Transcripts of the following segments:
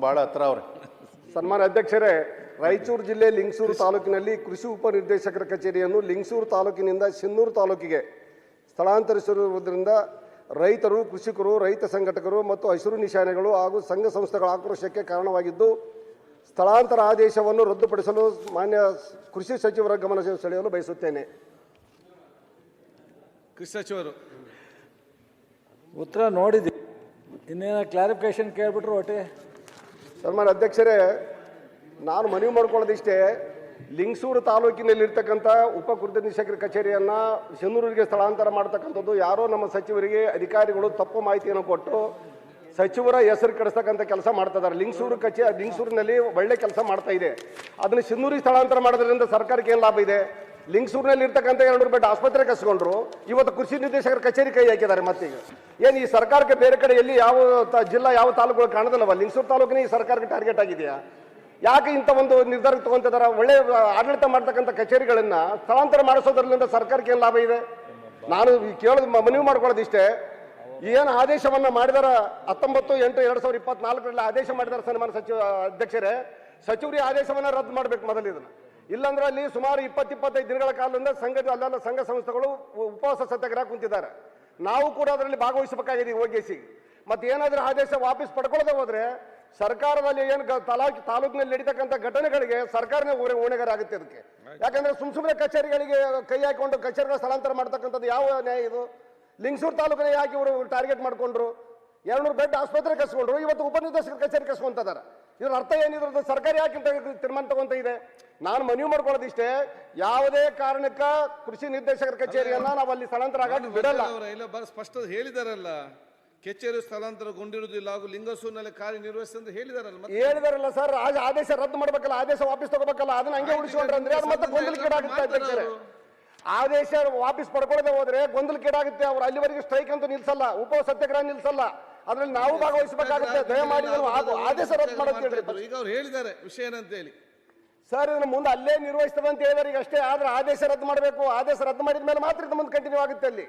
ಭಾಳ ಹತ್ರ ಅವ್ರೆ. ಸನ್ಮಾನ್ಯ ಅಧ್ಯಕ್ಷರೇ, ರಾಯಚೂರು ಜಿಲ್ಲೆ ಲಿಂಗಸೂರು ತಾಲೂಕಿನಲ್ಲಿ ಕೃಷಿ ಉಪನಿರ್ದೇಶಕರ ಕಚೇರಿಯನ್ನು ಲಿಂಗಸೂರು ತಾಲೂಕಿನಿಂದ ಸಿನ್ನೂರು ತಾಲೂಕಿಗೆ ಸ್ಥಳಾಂತರಿಸಿರುವುದರಿಂದ ರೈತರು, ಕೃಷಿಕರು, ರೈತ ಸಂಘಟಕರು ಮತ್ತು ಹಸಿರು ನಿಶಾನೆಗಳು ಹಾಗೂ ಸಂಘ ಸಂಸ್ಥೆಗಳ ಆಕ್ರೋಶಕ್ಕೆ ಕಾರಣವಾಗಿದ್ದು, ಸ್ಥಳಾಂತರ ಆದೇಶವನ್ನು ರದ್ದುಪಡಿಸಲು ಮಾನ್ಯ ಕೃಷಿ ಸಚಿವರ ಗಮನ ಸೆಳೆಯಲು ಬಯಸುತ್ತೇನೆ. ಕೃಷಿ ಸಚಿವರು ಉತ್ತರ ನೋಡಿದ್ವಿ, ಇನ್ನೇನು ಕ್ಲಾರಿಫಿಕೇಶನ್ ಕೇಳ್ಬಿಟ್ರು ಒಟ್ಟೆ. ಸನ್ಮಾನ್ಯ ಅಧ್ಯಕ್ಷರೇ, ನಾನು ಮನವಿ ಮಾಡ್ಕೊಳ್ಳೋದಿಷ್ಟೇ, ಲಿಂಗಸೂರು ತಾಲೂಕಿನಲ್ಲಿರ್ತಕ್ಕಂಥ ಉಪ ನಿರ್ದೇಶಕರ ಕಚೇರಿಯನ್ನು ಸಿನ್ನೂರಿಗೆ ಸ್ಥಳಾಂತರ ಮಾಡ್ತಕ್ಕಂಥದ್ದು ಯಾರೋ ನಮ್ಮ ಸಚಿವರಿಗೆ ಅಧಿಕಾರಿಗಳು ತಪ್ಪು ಮಾಹಿತಿಯನ್ನು ಕೊಟ್ಟು ಸಚಿವರ ಹೆಸರು ಕೆಡಿಸ್ತಕ್ಕಂಥ ಕೆಲಸ ಮಾಡ್ತಾ ಇದ್ದಾರೆ. ಲಿಂಗಸೂರಿನಲ್ಲಿ ಒಳ್ಳೆ ಕೆಲಸ ಮಾಡ್ತಾ ಇದೆ, ಅದನ್ನು ಸಿನ್ನೂರಿಗೆ ಸ್ಥಳಾಂತರ ಮಾಡೋದ್ರಿಂದ ಸರ್ಕಾರಕ್ಕೆ ಏನು ಲಾಭ ಇದೆ? ಲಿಂಗಸೂರಿನಲ್ಲಿ ಇರ್ತಕ್ಕಂಥ 200 ಬೆಡ್ ಆಸ್ಪತ್ರೆ ಕಸ್ಕೊಂಡ್ರು, ಇವತ್ತು ಕೃಷಿ ನಿರ್ದೇಶಕರ ಕಚೇರಿ ಕೈ ಹಾಕಿದ್ದಾರೆ. ಮತ್ತೀಗ ಏನು ಈ ಸರ್ಕಾರಕ್ಕೆ ಬೇರೆ ಕಡೆ ಎಲ್ಲಿ ಯಾವ ಜಿಲ್ಲಾ ಯಾವ ತಾಲೂಕುಗಳು ಕಾಣೋದಿಲ್ಲವ? ಲಿಂಗಸೂರು ತಾಲೂಕಿನ ಈ ಸರ್ಕಾರಕ್ಕೆ ಟಾರ್ಗೆಟ್ ಆಗಿದೆಯಾ? ಯಾಕೆ ಇಂಥ ಒಂದು ನಿರ್ಧಾರ ತಗೊಂತಿದ್ದಾರೆ? ಒಳ್ಳೆ ಆಡಳಿತ ಮಾಡ್ತಕ್ಕಂಥ ಕಚೇರಿಗಳನ್ನ ಸ್ಥಳಾಂತರ ಮಾಡಿಸೋದ್ರಿಂದ ಸರ್ಕಾರಕ್ಕೆ ಏನು ಲಾಭ ಇದೆ? ನಾನು ಕೇಳೋದು ಮನವಿ ಮಾಡ್ಕೊಳ್ಳೋದಿಷ್ಟೇ, ಏನು ಆದೇಶವನ್ನ ಮಾಡಿದಾರ 19/8/2024 ಆದೇಶ ಮಾಡಿದಾರೆ ಸನ್ಮಾನ್ಯ ಸಚಿವ ಅಧ್ಯಕ್ಷರೇ, ಸಚಿವರಿಗೆ ಆದೇಶವನ್ನ ರದ್ದು ಮಾಡ್ಬೇಕು ಮೊದಲು ಇದನ್ನ. ಇಲ್ಲಾಂದ್ರೆ ಅಲ್ಲಿ ಸುಮಾರು 20-25 ದಿನಗಳ ಕಾಲದಿಂದ ಅಲ್ಲೆಲ್ಲ ಸಂಘ ಸಂಸ್ಥೆಗಳು ಉಪವಾಸ ಸತ್ಯಾಗ್ರಹ ಕುಂತಿದ್ದಾರೆ. ನಾವು ಕೂಡ ಅದರಲ್ಲಿ ಭಾಗವಹಿಸಬೇಕಾಗಿದೆ ಹೋಗಿಸಿ. ಮತ್ತೆ ಏನಾದ್ರೂ ಆದೇಶ ವಾಪಸ್ ಪಡ್ಕೊಳ್ಳದೆ ಹೋದ್ರೆ ಸರ್ಕಾರದಲ್ಲಿ ಏನು ತಾಲೂಕಿನಲ್ಲಿ ನಡೀತಕ್ಕಂಥ ಘಟನೆಗಳಿಗೆ ಸರ್ಕಾರನೇ ಹೊಣೆಗಾರ ಆಗುತ್ತೆ ಅದಕ್ಕೆ. ಯಾಕಂದ್ರೆ ಸುಮ್ಮನೆ ಕಚೇರಿಗಳಿಗೆ ಕೈ ಹಾಕೊಂಡು ಕಚೇರಿಗಳ ಸ್ಥಳಾಂತರ ಮಾಡ್ತಕ್ಕಂಥದ್ದು ಯಾವ ನ್ಯಾಯ ಇದು? ಲಿಂಗಸೂರು ತಾಲೂಕಿನ ಯಾಕೆ ಇವರು ಟಾರ್ಗೆಟ್ ಮಾಡ್ಕೊಂಡ್ರು? 200 ಬೆಡ್ ಆಸ್ಪತ್ರೆ ಕಸ್ಕೊಂಡ್ರು, ಇವತ್ತು ಉಪನಿರ್ದೇಶಕರ ಕಚೇರಿ ಕಸ್ಕೊಂತಿದ್ದಾರೆ. ಇದ್ರ ಅರ್ಥ ಏನಿದ್ರು? ಸರ್ಕಾರ ಯಾಕೆ ತೀರ್ಮಾನ ತಗೊಂತ ಇದೆ? ನಾನು ಮನವಿ ಮಾಡ್ಕೊಳ್ಳೋದಿಷ್ಟೇ, ಯಾವುದೇ ಕಾರಣಕ್ಕ ಕೃಷಿ ನಿರ್ದೇಶಕರ ಕಚೇರಿಯನ್ನ ನಾವು ಅಲ್ಲಿ ಸ್ಥಳಾಂತರ ಆಗೋದು ಬಿಡಲ್ಲ. ಸ್ಪಷ್ಟ ಹೇಳಿದಾರಲ್ಲ, ಕಚೇರಿ ಸ್ಥಳಾಂತರಗೊಂಡಿರುವುದಿಲ್ಲ ಹಾಗೂ ಲಿಂಗಸೂರಿನಲ್ಲಿ ಕಾರ್ಯನಿರ್ವಹಿಸಿ ಹೇಳಿದಾರಲ್ಲ ಸರ್. ಆದೇಶ ರದ್ದು ಮಾಡ್ಬೇಕಲ್ಲ, ಆದೇಶ ವಾಪಸ್ ತಗೋಬೇಕಲ್ಲ, ಅದನ್ನ ಹಂಗೆ ಉಳಿಸ್ಕೊಂಡ್ರೆ ಅಂದ್ರೆ ಅದು ಮತ್ತೆ ಗೊಂದಲಕ್ಕೀಡಾಗುತ್ತೆ ಅಧ್ಯಕ್ಷರೇ. ಆದೇಶ ವಾಪಸ್ ಪಡ್ಕೊಳ್ಳದೆ ಹೋದ್ರೆ ಗೊಂದಲಕ್ಕೀಡಾಗುತ್ತೆ. ಅವ್ರು ಅಲ್ಲಿವರೆಗೆ ಸ್ಟ್ರೈಕ್ ಅಂತೂ ನಿಲ್ಸಲ್ಲ, ಉಪವಾಸ ಸತ್ಯಾಗ್ರಹ ನಿಲ್ಸಲ್ಲ, ಅದ್ರಲ್ಲಿ ನಾವು ಭಾಗವಹಿಸಬೇಕಾಗುತ್ತೆ. ದಯಮಾಡಿ ಆದೇಶ ರದ್ದು ಮಾಡೋದು ಈಗ ಅವ್ರು ಹೇಳಿದ್ದಾರೆ ವಿಷಯ ಏನಂತ ಹೇಳಿ ಸರ್. ಇದನ್ನ ಮುಂದೆ ಅಲ್ಲೇ ನಿರ್ವಹಿಸ್ತದೆ ಅಂತ ಹೇಳಿದಾರೆ ಈಗ ಅಷ್ಟೇ. ಆದ್ರೆ ಆದೇಶ ರದ್ದು ಮಾಡಬೇಕು. ಆದೇಶ ರದ್ದು ಮಾಡಿದ ಮೇಲೆ ಮಾತ್ರ ಇದು ಮುಂದೆ ಕಂಟಿನ್ಯೂ ಆಗುತ್ತೆ ಅಲ್ಲಿ.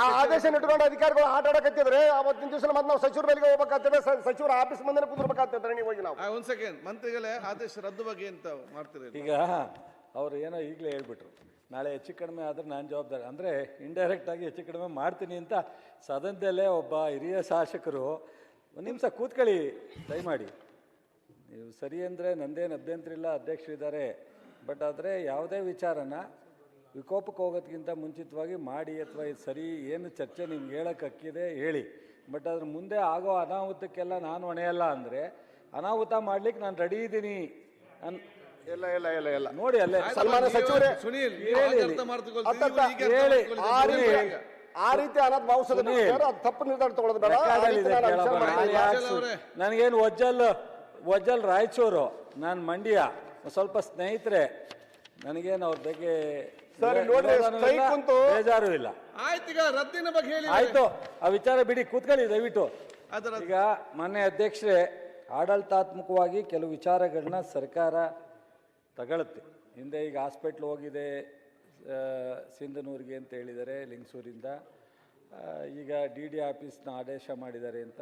ಆ ಆದೇಶ ಇಟ್ಕೊಂಡು ಅಧಿಕಾರಿಗಳು ಆಟ ಆಡಕತ್ತಿದ್ರೆ ಅವತ್ತಿನ ದಿವಸ ಮತ್ತೆ ನಾವು ಸಚಿವರ ಬಳಿಗೆ ಹೋಗ್ಬೇಕಾಗ್ತದೆ, ಸಚಿವರ ಆಫೀಸ್ ಮುಂದೆ ಕುದುರ್ಬೇಕಾಗ್ತದೆ. ನೀವು ಹೋಗಿ ನಾವು ಒಂದ್ ಸೆಕೆಂಡ್, ಮಂತ್ರಿಗಳೇ ಆದೇಶ ರದ್ದು ಬಗ್ಗೆ ಅಂತ ಮಾಡ್ತೀರಿ? ಈಗ ಅವ್ರು ಏನೋ ಈಗಲೇ ಹೇಳ್ಬಿಟ್ರು, ನಾಳೆ ಹೆಚ್ಚು ಕಡಿಮೆ ಆದ್ರೆ ನಾನು ಜವಾಬ್ದಾರಿ, ಅಂದರೆ ಇಂಡೈರೆಕ್ಟ್ ಆಗಿ ಹೆಚ್ಚು ಕಡಿಮೆ ಮಾಡ್ತೀನಿ ಅಂತ ಸದನದಲ್ಲೇ ಒಬ್ಬ ಹಿರಿಯ ಶಾಸಕರು. ಒಂದು ನಿಮಿಷ ಕೂತ್ಕೊಳ್ಳಿ ದಯಮಾಡಿ. ನೀವು ಸರಿ ಅಂದರೆ ನಂದೇನು ಅಭ್ಯಂತರ ಇಲ್ಲ, ಅಧ್ಯಕ್ಷರಿದ್ದಾರೆ. ಬಟ್ ಆದರೆ ಯಾವುದೇ ವಿಚಾರನ ವಿಕೋಪಕ್ಕೆ ಹೋಗೋದಕ್ಕಿಂತ ಮುಂಚಿತವಾಗಿ ಮಾಡಿ, ಅಥವಾ ಇದು ಸರಿ ಏನು ಚರ್ಚೆ ನಿಮ್ಗೆ ಹೇಳೋಕ್ಕೆ ಹಕ್ಕಿದೆ ಹೇಳಿ. ಬಟ್ ಅದ್ರ ಮುಂದೆ ಆಗೋ ಅನಾಹುತಕ್ಕೆಲ್ಲ ನಾನು ಹೊಣೆಯಲ್ಲ ಅಂದರೆ ಅನಾಹುತ ಮಾಡ್ಲಿಕ್ಕೆ ನಾನು ರೆಡಿ ಇದ್ದೀನಿ ಇಲ್ಲ ಇಲ್ಲ ಇಲ್ಲ ಇಲ್ಲ ನೋಡಿ ಅಲ್ಲೇ ಸನ್ಮಾನ್ಯ ಸಚಿವರೇ ಸುನೀಲ್ ಆ ರೀತಿ ಅನಾಥ ಭಾವಿಸೋದು ತಪ್ಪು ನಿರ್ಧಾರ ತಗೊಳ್ಳೋದು ಬೇಡ. ನನಗೇನು ಒಜ್ಜಲ್ ರಾಯಚೂರು, ನಾನು ಮಂಡ್ಯ, ಸ್ವಲ್ಪ ಸ್ನೇಹಿತರೆ, ನನಗೇನು ಅವ್ರ ಬಗ್ಗೆ ಬೇಜಾರು ಇಲ್ಲ. ಆಯ್ತು, ರದ್ದಿನ ಬಗ್ಗೆ ಹೇಳಿ ಆಯ್ತು, ಆ ವಿಚಾರ ಬಿಡಿ, ಕೂತ್ಕೊಳ್ಳಿ ದಯವಿಟ್ಟು. ಈಗ ಮಾನ್ಯ ಅಧ್ಯಕ್ಷರೇ, ಆಡಳಿತಾತ್ಮಕವಾಗಿ ಕೆಲವು ವಿಚಾರಗಳನ್ನ ಸರ್ಕಾರ ತಗೊಳುತ್ತೆ. ಹಿಂದೆ ಈಗ ಹಾಸ್ಪಿಟ್ಲ್ ಹೋಗಿದೆ ಸಿಂಧನೂರಿಗೆ ಅಂತ ಹೇಳಿದ್ದಾರೆ ಲಿಂಗಸೂರಿಂದ. ಈಗ DD ಆಫೀಸ್ನ ಆದೇಶ ಮಾಡಿದ್ದಾರೆ ಅಂತ.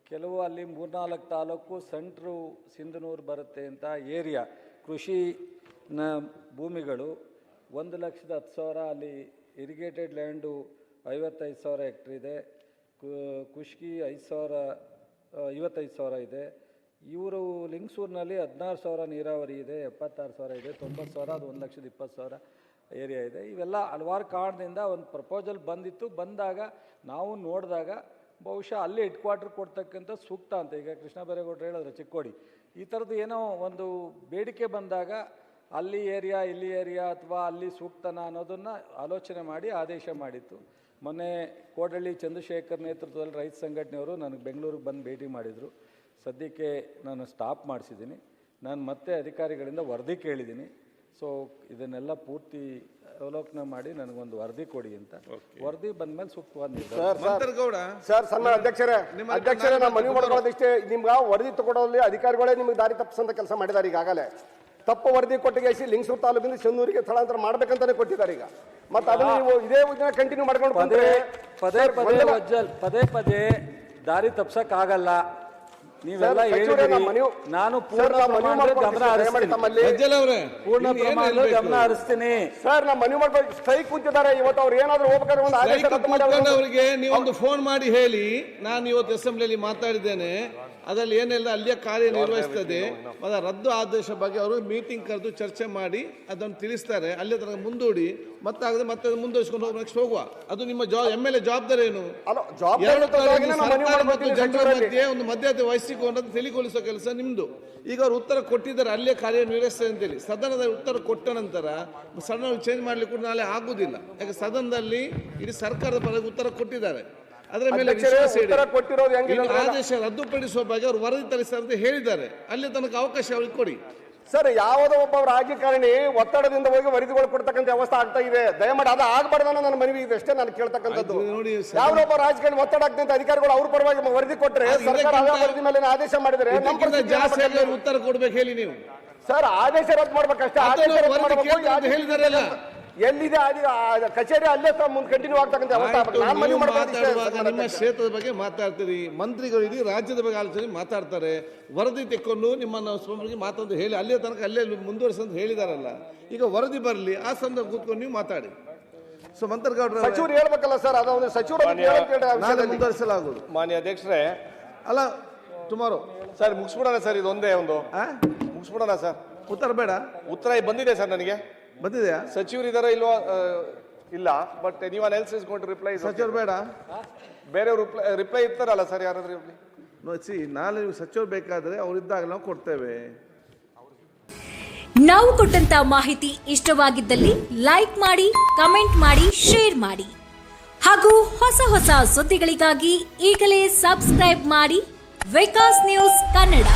ಕೆಲವು ಅಲ್ಲಿ 3-4 ತಾಲೂಕು ಸೆಂಟ್ರು ಸಿಂಧನೂರು ಬರುತ್ತೆ ಅಂತ ಏರಿಯಾ ಕೃಷಿನ ಭೂಮಿಗಳು 1,10,000 ಅಲ್ಲಿ ಇರಿಗೇಟೆಡ್ ಲ್ಯಾಂಡು 55,000 ಹೆಕ್ಟ್ರ್ ಇದೆ. ಕುಷ್ಕಿ 55,000 ಇದೆ. ಇವರು ಲಿಂಗಸೂರಿನಲ್ಲಿ 16,000 ನೀರಾವರಿ ಇದೆ, 76,000 ಇದೆ, 90,000 ಅದು 1,20,000 ಏರಿಯಾ ಇದೆ. ಇವೆಲ್ಲ ಹಲವಾರು ಕಾರಣದಿಂದ ಒಂದು ಪ್ರಪೋಸಲ್ ಬಂದಾಗ ನಾವು ನೋಡಿದಾಗ ಬಹುಶಃ ಅಲ್ಲಿ ಹೆಡ್ ಕ್ವಾರ್ಟರ್ ಕೊಡ್ತಕ್ಕಂಥ ಸೂಕ್ತ ಅಂತ. ಈಗ ಕೃಷ್ಣ ಬೈರೇಗೌಡರು ಹೇಳಿದ್ರು ಚಿಕ್ಕೋಡಿ, ಈ ಥರದ್ದು ಏನೋ ಒಂದು ಬೇಡಿಕೆ ಬಂದಾಗ ಅಲ್ಲಿ ಏರಿಯಾ ಇಲ್ಲಿ ಏರಿಯಾ ಅಥವಾ ಅಲ್ಲಿ ಸೂಕ್ತನ ಅನ್ನೋದನ್ನು ಆಲೋಚನೆ ಮಾಡಿ ಆದೇಶ ಮಾಡಿತ್ತು. ಮೊನ್ನೆ ಕೋಡಳ್ಳಿ ಚಂದ್ರಶೇಖರ್ ನೇತೃತ್ವದಲ್ಲಿ ರೈತ ಸಂಘಟನೆಯವರು ನನಗೆ ಬೆಂಗಳೂರಿಗೆ ಬಂದು ಭೇಟಿ ಮಾಡಿದರು. ಸದ್ಯಕ್ಕೆ ನಾನು ಸ್ಟಾಪ್ ಮಾಡಿಸಿದ್ದೀನಿ. ನಾನು ಮತ್ತೆ ಅಧಿಕಾರಿಗಳಿಂದ ವರದಿ ಕೇಳಿದ್ದೀನಿ. ಸೊ ಇದನ್ನೆಲ್ಲ ಪೂರ್ತಿ ಅವಲೋಕನ ಮಾಡಿ ನನಗೊಂದು ವರದಿ ಕೊಡಿ ಅಂತ. ವರದಿ ಬಂದ್ಮೇಲೆ ಸೂಕ್ತವಾದ ಸರ್. ಸನ್ಮಾನ್ಯ ಅಧ್ಯಕ್ಷರೇ, ನಾವು ಮನವಿ ಮಾಡ್ಕೊಳ್ಳೋದಿಷ್ಟೇ, ನಿಮ್ಗೆ ವರದಿ ತಗೊಳ್ಳೋಲ್ಲಿ ಅಧಿಕಾರಿಗಳೇ ನಿಮ್ಗೆ ದಾರಿ ತಪ್ಪಿಸಂತ ಕೆಲಸ ಮಾಡಿದ್ದಾರೆ. ಈಗಾಗಲೇ ತಪ್ಪು ವರದಿ ಕೊಟ್ಟಿಗೆ ಲಿಂಗಸೂರು ತಾಲೂಕಿಂದ ಸಿನ್ನೂರಿಗೆ ಸ್ಥಳಾಂತರ ಮಾಡ್ಬೇಕಂತಾನೆ ಕೊಟ್ಟಿದ್ದಾರೆ. ಈಗ ಮತ್ತೆ ಅದನ್ನು ನೀವು ಇದೇ ಕಂಟಿನ್ಯೂ ಮಾಡ್ಕೊಂಡು ಪದೇ ಪದೇ ದಾರಿ ತಪ್ಸಕ್ಕಾಗಲ್ಲ. ನೀವೆಲ್ಲ ಸರ್, ಸಚಿವರೇ, ಹೇಳಿದಿರಿ. ನಮ್ಮ ಮನವಿ- ನಾನು ಸರ್, ಪೂರ್ಣ ನಾವು ಮನವಿ ಪ್ರಮಾಣದಲ್ಲಿ ಗಮನ ಮಾಡ್ಕೊಳ್ತೀವಿ, ದಯಮಾಡಿ ಹರಿಸ್ತೀನಿ. ತಮ್ಮಲ್ಲಿ. ಸಜ್ಜಲ್ ಅವರೇ ಪೂರ್ಣ ಇನ್ನು ಏನ್ ಪ್ರಮಾಣದಲ್ಲಿ ಹೇಳ್ಬೇಕು? ಗಮನ ಹರಿಸ್ತೀನಿ. ಸರ್ ನಮ್ಮ ಮನವಿ ಮಾಡ್ಬೇಕು, ಸ್ಟ್ರೈಕ್ ಕುಂತಿದ್ದಾರೆ ಇವತ್ತು. ಅವ್ರು ಏನಾದ್ರು ಹೋಗ್ಬೇಕಾದ್ರೆ ಒಂದು ಆದೇಶ ಸ್ಟ್ರೈಕ್ ರದ್ದು ಮಾಡಿ ಕೂತ್ಕೊಂಡವರಿಗೆ ನೀವೊಂದು ಫೋನ್ ಮಾಡಿ ಹೇಳಿ, ನಾನು ಇವತ್ತು ಅಸೆಂಬ್ಲಿಯಲ್ಲಿ ಮಾತಾಡಿದ್ದೇನೆ, ಅದರಲ್ಲಿ ಏನೆಲ್ಲ ಅಲ್ಲಿಯ ಕಾರ್ಯನಿರ್ವಹಿಸ್ತದೆ ಅದರ ರದ್ದು ಆದೇಶ ಬಗ್ಗೆ ಅವರು ಮೀಟಿಂಗ್ ಕರೆದು ಚರ್ಚೆ ಮಾಡಿ ಅದನ್ನು ತಿಳಿಸ್ತಾರೆ. ಅಲ್ಲೇ ತನಕ ಮುಂದೂಡಿ ಮತ್ತಾಗದೆ ಮತ್ತೆ ಮುಂದುವರಿಸಿಕೊಂಡು ಹೋಗಿ ನೆಕ್ಸ್ಟ್ ಹೋಗುವ. ಅದು ನಿಮ್ಮ MLA ಜವಾಬ್ದಾರಿ ಏನು? ಅಲ್ಲ, ಜವಾಬ್ದಾರಿ ಎರಡು ಕಡೆ ಇರೋದ್ರಿಂದ ನಾವು ಮನವಿ ಸರ್ಕಾರ ಮತ್ತು ಮಾಡ್ಕೊಳ್ತೀವಿ ಜನರ ಸಚಿವರಲ್ಲಿ. ಮಧ್ಯೆ ಒಂದು ಮಧ್ಯತೆ ವಹಿಸಿಕೊಂಡು ತಿಳಿಗೊಳಿಸೋ ಕೆಲಸ ನಿಮ್ದು. ಈಗ ಅವರು ಉತ್ತರ ಕೊಟ್ಟಿದ್ದಾರೆ, ಅಲ್ಲೇ ಕಾರ್ಯನಿರ್ವಹಿಸ್ತದೆ ಅಂತೇಳಿ. ಸದನದಲ್ಲಿ ಉತ್ತರ ಕೊಟ್ಟ ನಂತರ ಸದನ ಚೇಂಜ್ ಮಾಡ್ಲಿಕ್ಕೆ ಕೂಡ ನಾಳೆ ಆಗುದಿಲ್ಲ. ಯಾಕೆ ಸದನದಲ್ಲಿ ಇಡೀ ಸರ್ಕಾರದ ಪರವಾಗಿ ಉತ್ತರ ಕೊಟ್ಟಿದ್ದಾರೆ. ಅದರ ಮೇಲೆ ಅಧ್ಯಕ್ಷರೇ, ವಿಶ್ವಾಸ ಇಡಿ. ಉತ್ತರ ಕೊಟ್ಟಿರೋದು ಹೆಂಗಿದೆ ಇನ್ನು ಅಂದ್ರೆ- ಆದೇಶ ರದ್ದುಪಡಿಸುವ ಬಗ್ಗೆ ಅವರು ವರದಿ ತರಿಸ್ತಾರೆ ಅಂತ ಹೇಳಿದ್ದಾರೆ. ಅಲ್ಲಿ ತನಕ ಅವಕಾಶ ಅವ್ರಿಗೆ ಕೊಡಿ. ಸರ್, ಯಾವುದೋ ಒಬ್ಬ ರಾಜಕಾರಣಿ ಒತ್ತಡದಿಂದ ಹೋಗಿ ವರದಿಗಳು ಕೊಡ್ತಕ್ಕಂಥ ವ್ಯವಸ್ಥೆ ಆಗ್ತಾ ಇದೆ. ದಯಮಾಡಿ ಅದು ಆಗಬಾರ್ದು ಅನ್ನೋ ನನ್ನ ಮನವಿ ಇದೆ ಅಷ್ಟೇ. ನಾನು ಕೇಳ್ತಕ್ಕಂಥದ್ದು, ಆಯ್ತು, ನೋಡಿ ಸರ್. ಯಾವುದೊಬ್ಬ ರಾಜಕಾರಣಿ ಒತ್ತಡ ಆಗ್ತಂತ ಅಧಿಕಾರಿಗಳು ಅವ್ರ ಪರವಾಗಿ ವರದಿ ಕೊಟ್ಟರೆ ಅದು ಸರ್ಕಾರ ಇದಕ್ಕಿಂತ- ಆ ವರದಿ ಮೇಲೆ ಆದೇಶ ಮಾಡಿದರೆ ನಮ್ಮ ಇದಕ್ಕಿಂತ ಪರಿಸ್ಥಿತಿ ಜಾಸ್ತಿ ಆಗಿ ಏನಾಗ್ತದೆ? ಅವ್ರು ಉತ್ತರ ಕೊಡ್ಬೇಕು ಹೇಳಿ ನೀವು. ಸರ್, ಆದೇಶ ರದ್ದು ಮಾಡ್ಬೇಕಷ್ಟೇ. ಆದೇಶ ಅದನ್ನು ರದ್ದು ವರದಿ ಮಾಡ್ಬೇಕು. ಕೇಳ್ತಾರೆ ಅಂತ ಹೇಳಿದಾರಲ್ಲ. ಎಲ್ಲಿದೆ ಕಚೇರಿ ಅಲ್ಲೇ ಮುಂದೆ ಕಂಟಿನ್ಯೂ ಆಗ್ತಕ್ಕಂಥ ವ್ಯವಸ್ಥೆ ಆಗ್ಬೇಕು. ನಾನು ಮನವಿ ನೀವು ಮಾಡ್ಬೋದು ಇಷ್ಟೇ ಮಾತಾಡುವಾಗ ಸರ್, ನಿಮ್ಮ ಕ್ಷೇತ್ರದ ಬಗ್ಗೆ ಮಾತಾಡ್ತೀರಿ, ಮಂತ್ರಿಗಳು ಇಡೀ ರಾಜ್ಯದ ಬಗ್ಗೆ ಆಲೋಚನೆ ಮಾತಾಡ್ತಾರೆ. ವರದಿ ತೆಕ್ಕೊಂಡು ನಿಮ್ಮನ್ನು ಬಗ್ಗೆ ಮಾತಾಡೋದು ಹೇಳಿ ಅಲ್ಲೇ ತನಕ ಅಲ್ಲೇ ಮುಂದುವರಿಸಂತ ಹೇಳಿದಾರಲ್ಲ. ಈಗ ವರದಿ ಬರಲಿ, ಆ ಸಂದರ್ಭ ಕೂತ್ಕೊಂಡು ನೀವು ಮಾತಾಡಿ. ಸೊ ಮಂತ್ರಗೌಡ್ರ ಸಚಿವರು ಹೇಳ್ಬೇಕಲ್ಲ ಸರ್, ಅದೊಂದು ಸಚಿವರು ನಾಳೆ ಮುಂದುವರಿಸಲಾಗುವುದು. ಮಾನ್ಯ ಅಧ್ಯಕ್ಷರೇ, ಅಲ್ಲ ಟುಮಾರೋ ಸರ್ ಮುಗಿಸ್ಬಿಡೋಣ ಸರ್, ಇದೊಂದೇ ಒಂದು ಮುಗಿಸ್ಬಿಡೋಣ ಸರ್. ಉತ್ತರ ಬೇಡ, ಉತ್ತರ ಬಂದಿದೆ ಸರ್ ನನಗೆ. ಬಂದಿದೆಯಾ? ಸಚಿವರು ಇದಾರ ಇಲ್ವಾ ಇಲ್ಲ, ಬಟ್ ನೀವ್ else is going to reply. ಸಚಿವರು ಬೇಡ, ಬೇರೆಯವರು ರಿಪ್ಲೈ ಇರ್ತಾರಲ್ಲ ಸರ್, ಯಾರಾದ್ರೂ ಇರ್ಲಿ. ಸಿ ನಾಳೆ ನೀವು ಸಚಿವರು ಬೇಕಾದ್ರೆ ಅವರಿದ್ದಾಗ ನಾವು ಕೊಡ್ತೇವೆ. ನಾವು ಕೊಟ್ಟಂತ ಮಾಹಿತಿ ಇಷ್ಟವಾಗಿದ್ದಲ್ಲಿ ಲೈಕ್ ಮಾಡಿ, ಕಮೆಂಟ್ ಮಾಡಿ, ಶೇರ್ ಮಾಡಿ ಹಾಗೂ ಹೊಸ ಹೊಸ ಸುದ್ದಿಗಳಿಗಾಗಿ ಈಗಲೇ ಸಬ್ಸ್ಕ್ರೈಬ್ ಮಾಡಿ ವಿಕಾಸ್ ನ್ಯೂಸ್ ಕನ್ನಡ.